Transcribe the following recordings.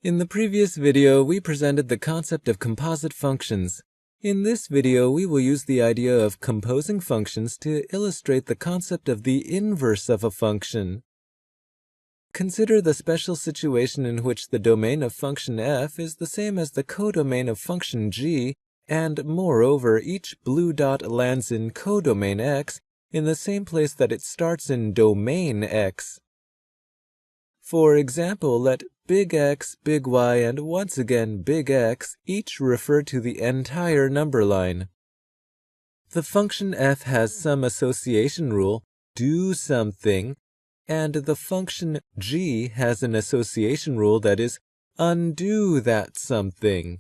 In the previous video, we presented the concept of composite functions. In this video, we will use the idea of composing functions to illustrate the concept of the inverse of a function. Consider the special situation in which the domain of function f is the same as the codomain of function g, and moreover, each blue dot lands in codomain x in the same place that it starts in domain x. For example, let big X, big Y, and once again big X each refer to the entire number line. The function f has some association rule, do something, and the function g has an association rule that is, undo that something.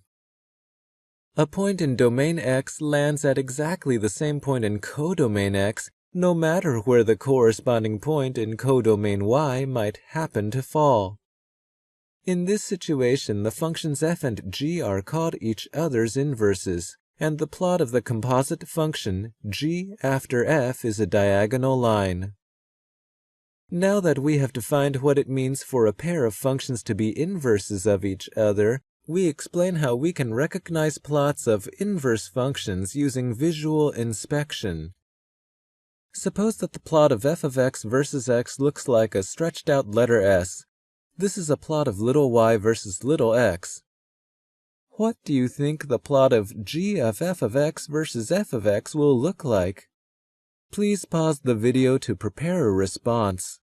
A point in domain x lands at exactly the same point in codomain x, no matter where the corresponding point in codomain y might happen to fall. In this situation, the functions f and g are called each other's inverses, and the plot of the composite function g after f is a diagonal line. Now that we have defined what it means for a pair of functions to be inverses of each other, we explain how we can recognize plots of inverse functions using visual inspection. Suppose that the plot of f of x versus x looks like a stretched out letter S. This is a plot of little y versus little x. What do you think the plot of g of f of x versus f of x will look like? Please pause the video to prepare a response.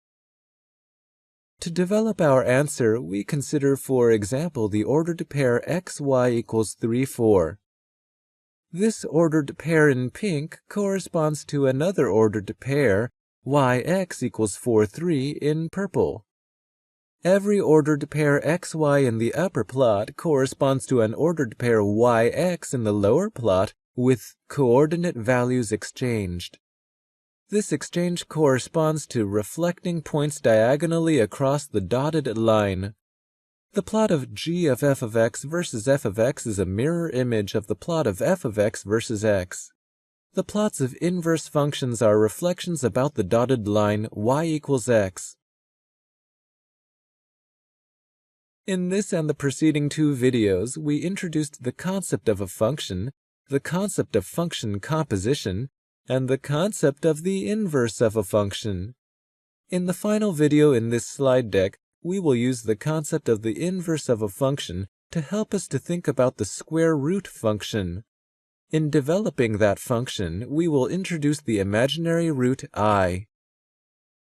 To develop our answer, we consider, for example, the ordered pair xy equals 3, 4. This ordered pair in pink corresponds to another ordered pair, yx equals 4, 3, in purple. Every ordered pair xy in the upper plot corresponds to an ordered pair yx in the lower plot with coordinate values exchanged. This exchange corresponds to reflecting points diagonally across the dotted line. The plot of g of f of x versus f of x is a mirror image of the plot of f of x versus x. The plots of inverse functions are reflections about the dotted line y equals x. In this and the preceding two videos, we introduced the concept of a function, the concept of function composition, and the concept of the inverse of a function. In the final video in this slide deck, we will use the concept of the inverse of a function to help us to think about the square root function. In developing that function, we will introduce the imaginary root I.